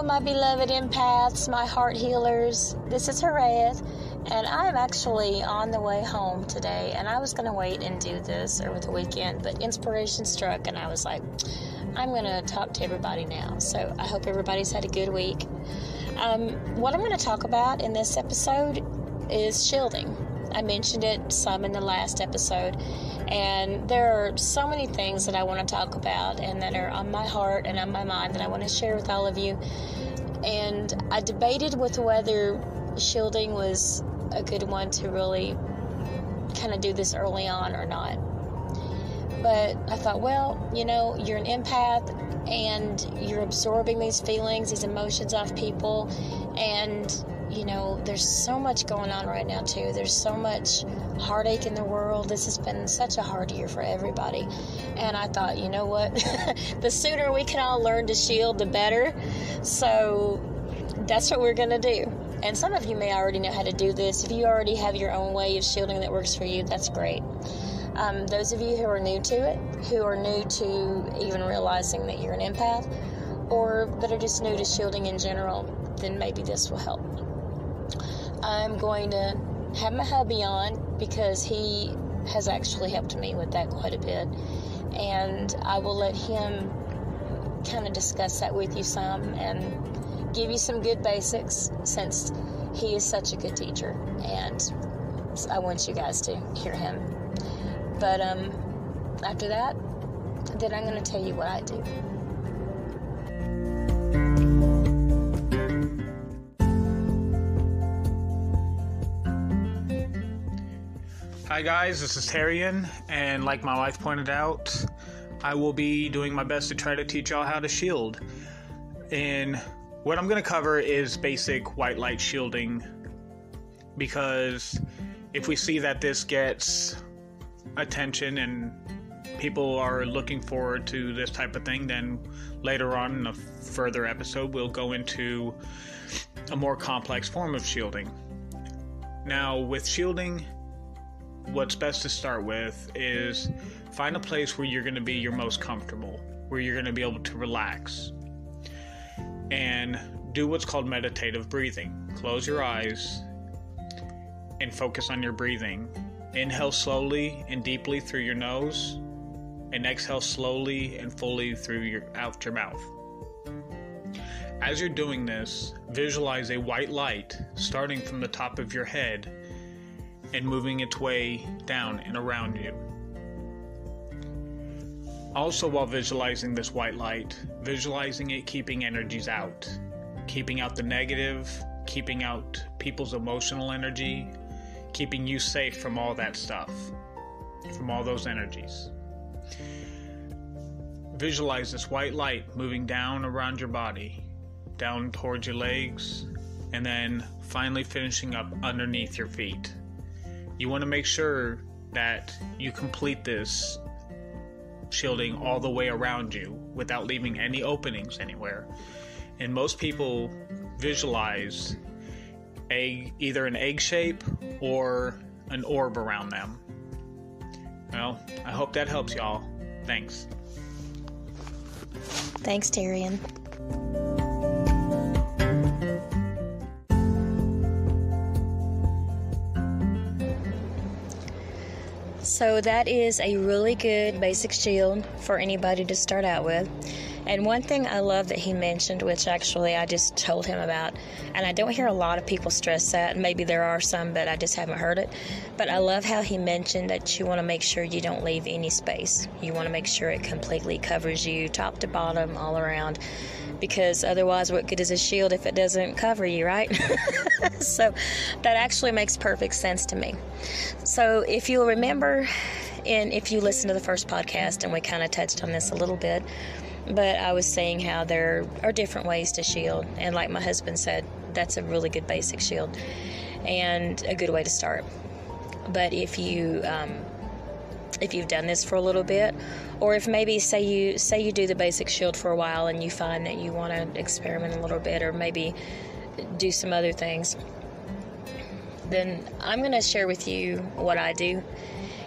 my beloved empaths, my heart healers. This is Harriet, and I'm actually on the way home today, and I was going to wait and do this over the weekend, but inspiration struck, and I was like, I'm going to talk to everybody now. So I hope everybody's had a good week. What I'm going to talk about in this episode is shielding. I mentioned it some in the last episode, and there are so many things that I want to talk about and that are on my heart and on my mind that I want to share with all of you. And I debated with whether shielding was a good one to really kind of do this early on or not. But I thought, well, you're an empath and you're absorbing these feelings, these emotions off people, and there's so much going on right now, too. There's so much heartache in the world. This has been such a hard year for everybody. And I thought, you know what? The sooner we can all learn to shield, the better. So that's what we're going to do. And some of you may already know how to do this. If you already have your own way of shielding that works for you, that's great. Those of you who are new to it, who are new to even realizing that you're an empath, or that are just new to shielding in general, then maybe this will help. I'm going to have my hubby on because he has actually helped me with that quite a bit, and I will let him kind of discuss that with you some and give you some good basics, since he is such a good teacher, and I want you guys to hear him. But after that, then I'm going to tell you what I do. Hi guys, this is Terrian, and like my wife pointed out, I will be doing my best to try to teach y'all how to shield. And what I'm going to cover is basic white light shielding, because if we see that this gets attention and people are looking forward to this type of thing, then later on in a further episode we'll go into a more complex form of shielding. Now, with shielding, what's best to start with is find a place where you're going to be your most comfortable, where you're going to be able to relax, and do what's called meditative breathing. Close your eyes and focus on your breathing. Inhale slowly and deeply through your nose, and exhale slowly and fully out your mouth. As you're doing this, visualize a white light starting from the top of your head and moving its way down and around you. Also, while visualizing this white light, visualizing it keeping energies out, keeping out the negative, keeping out people's emotional energy, keeping you safe from all that stuff, from all those energies. Visualize this white light moving down around your body, down towards your legs, and then finally finishing up underneath your feet. You want to make sure that you complete this shielding all the way around you without leaving any openings anywhere. And most people visualize either an egg shape or an orb around them. Well, I hope that helps y'all. Thanks. Thanks, Terrian. So that is a really good basic shield for anybody to start out with. And one thing I love that he mentioned, which actually I just told him about, and I don't hear a lot of people stress that, maybe there are some, but I just haven't heard it, but I love how he mentioned that you want to make sure you don't leave any space. You want to make sure it completely covers you, top to bottom, all around, because otherwise what good is a shield if it doesn't cover you, right? So that actually makes perfect sense to me. So if you'll remember, and if you listen to the first podcast, and we kind of touched on this a little bit, but I was saying how there are different ways to shield, and like my husband said, that's a really good basic shield and a good way to start. But if you've done this for a little bit, or if maybe say you do the basic shield for a while and you find that you want to experiment a little bit, or maybe do some other things, then I'm going to share with you what I do.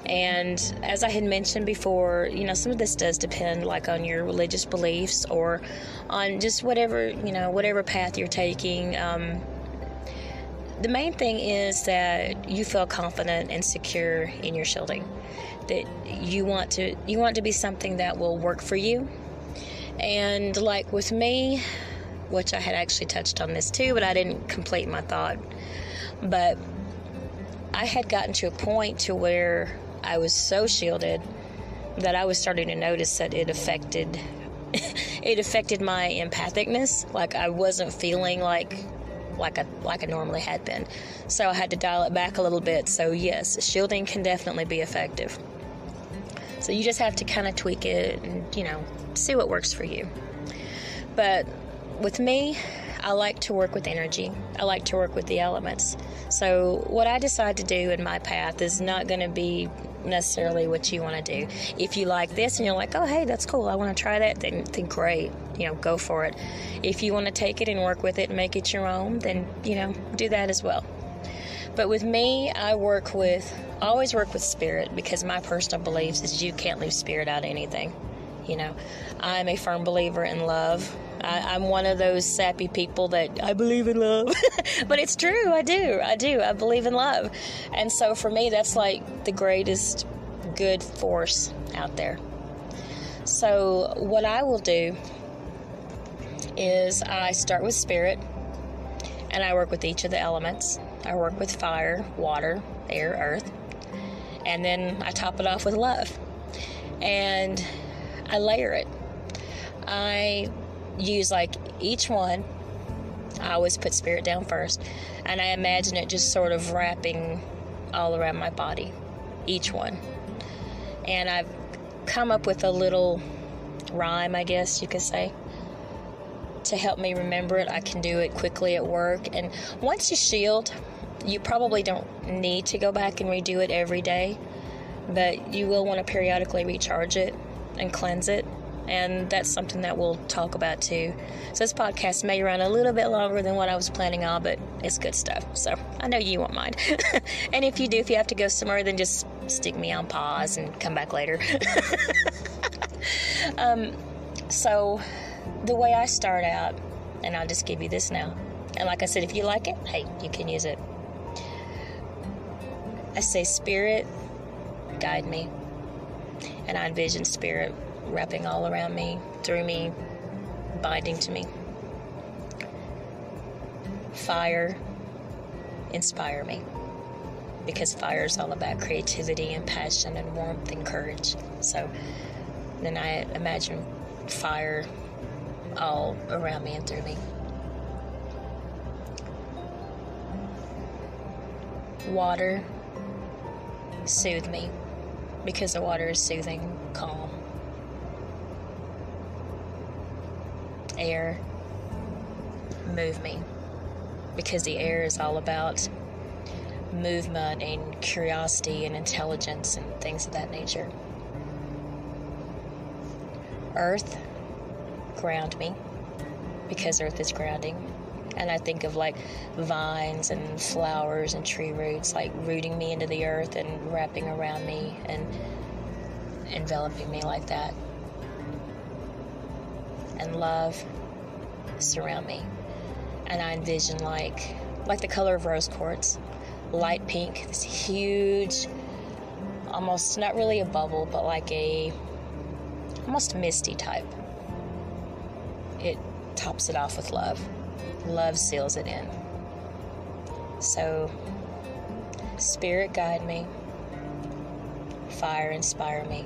And as I had mentioned before, some of this does depend like on your religious beliefs or on just whatever path you're taking. The main thing is that you feel confident and secure in your shielding, that you want to be something that will work for you. And like with me, which I had actually touched on this too, but I didn't complete my thought. But I had gotten to a point to where I was so shielded that I was starting to notice that it affected my empathicness. Like I wasn't feeling like I normally had been. So I had to dial it back a little bit. So yes, shielding can definitely be effective. So you just have to kind of tweak it and, see what works for you. But with me, I like to work with energy. I like to work with the elements. So what I decide to do in my path is not going to be necessarily what you want to do. If you like this and you're like, oh, hey, that's cool, I want to try that, then great, go for it. If you want to take it and work with it and make it your own, then, do that as well. But with me, I always work with spirit, because my personal beliefs is you can't leave spirit out of anything. I'm a firm believer in love. I'm one of those sappy people that I believe in love. But it's true, I do. I believe in love. And so for me, that's like the greatest good force out there. So what I will do is I start with spirit, and I work with each of the elements. I work with fire, water, air, earth, and then I top it off with love. And I layer it. I use each one. I always put spirit down first, and I imagine it just sort of wrapping all around my body, each one. And I've come up with a little rhyme, I guess you could say, to help me remember it. I can do it quickly at work. And once you shield, you probably don't need to go back and redo it every day, but you will want to periodically recharge it and cleanse it. And that's something that we'll talk about too. So this podcast may run a little bit longer than what I was planning on, but it's good stuff. So I know you won't mind. And if you have to go somewhere, then just stick me on pause and come back later. So the way I start out, and I'll just give you this now. And like I said, if you like it, hey, you can use it. I say, Spirit, guide me. And I envision Spirit wrapping all around me, through me, binding to me. Fire, inspire me. Because fire is all about creativity and passion and warmth and courage. So then I imagine fire all around me and through me. Water, soothe me. Because the water is soothing, calm. Air, move me, because the air is all about movement and curiosity and intelligence and things of that nature. Earth, ground me, because earth is grounding. And I think of vines and flowers and tree roots rooting me into the earth and wrapping around me and enveloping me like that. And love, surround me. And I envision like the color of rose quartz, light pink, this huge, almost not really a bubble, but almost misty type. It tops it off with love. Love seals it in. So, Spirit, guide me. Fire, inspire me.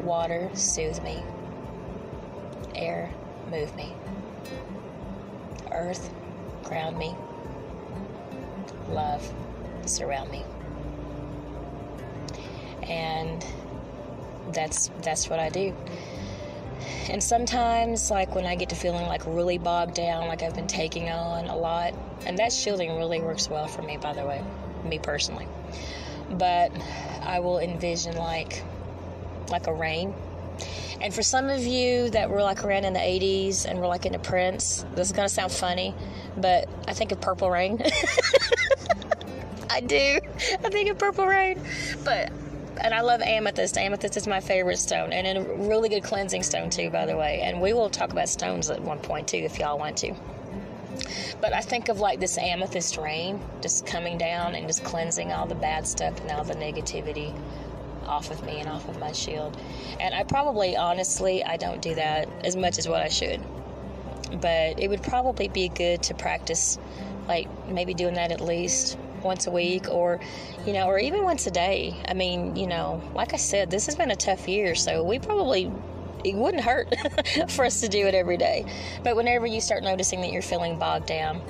Water, soothe me. Air, move me. Earth, ground me. Love, surround me. And that's what I do. And sometimes, when I get to feeling really bogged down, I've been taking on a lot, and that shielding really works well for me, by the way, me personally. But I will envision like a rain. And for some of you that were around in the 80s and were into Prince, this is going to sound funny, but I think of Purple Rain. I do. I think of Purple Rain. And I love amethyst. Amethyst is my favorite stone, and a really good cleansing stone too, by the way. And we will talk about stones at one point too, if y'all want to. But I think of like this amethyst rain just coming down and just cleansing all the bad stuff and all the negativity off of me and off of my shield. And I probably, honestly, I don't do that as much as what I should. But it would probably be good to practice, like maybe doing that at least once a week, or even once a day. I mean, like I said, this has been a tough year, so it wouldn't hurt for us to do it every day. But whenever you start noticing that you're feeling bogged down,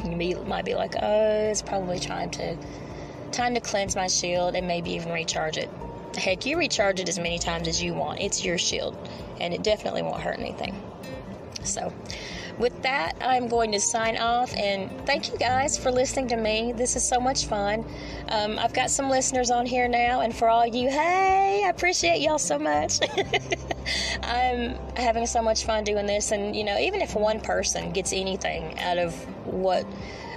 you might be like, oh, it's probably time to cleanse my shield and maybe even recharge it. Heck, you recharge it as many times as you want. It's your shield, and it definitely won't hurt anything. So with that, I'm going to sign off, and thank you guys for listening to me. This is so much fun. I've got some listeners on here now, and for all you, hey, I appreciate y'all so much. I'm having so much fun doing this, and even if one person gets anything out of what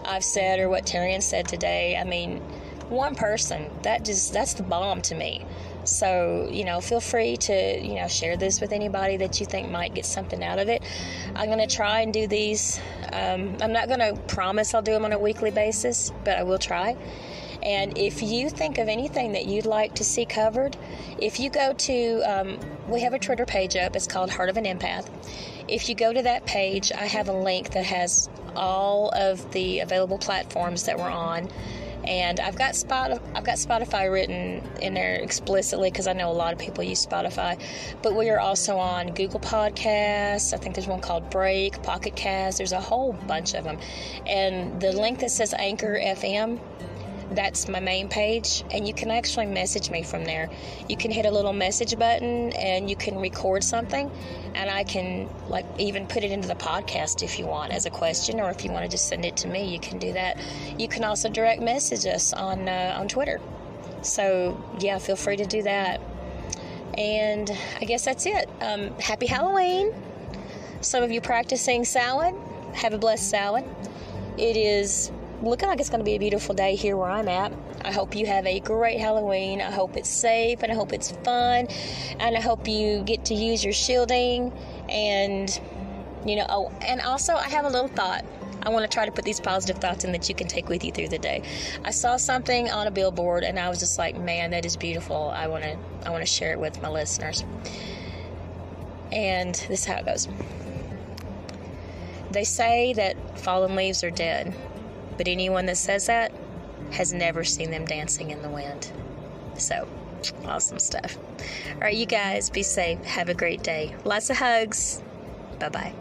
I've said or what Terrian said today, I mean, one person, that's the bomb to me. So, feel free to, share this with anybody that you think might get something out of it. I'm going to try and do these. I'm not going to promise I'll do them on a weekly basis, but I will try. And if you think of anything that you'd like to see covered, if you go to, we have a Twitter page up. It's called Heart of an Empath. If you go to that page, I have a link that has all of the available platforms that we're on. And I've got Spotify written in there explicitly because I know a lot of people use Spotify. But we are also on Google Podcasts. I think there's one called Break, Pocket Cast. There's a whole bunch of them. And the link that says Anchor FM, that's my main page, and you can actually message me from there. You can hit a little message button and you can record something, and I can even put it into the podcast if you want as a question, or if you want to just send it to me, you can do that. You can also direct message us on Twitter. So yeah, feel free to do that. And I guess that's it. Happy Halloween. Some of you practicing Samhain, have a blessed Samhain. It is looking like it's going to be a beautiful day here where I'm at. I hope you have a great Halloween. I hope it's safe, and I hope it's fun, and I hope you get to use your shielding. And and also I have a little thought. I want to try to put these positive thoughts in that you can take with you through the day. I saw something on a billboard, and I was just like, man, that is beautiful. I want to share it with my listeners. And this is how it goes. They say that fallen leaves are dead, but anyone that says that has never seen them dancing in the wind. So, awesome stuff. All right, you guys, be safe. Have a great day. Lots of hugs. Bye-bye.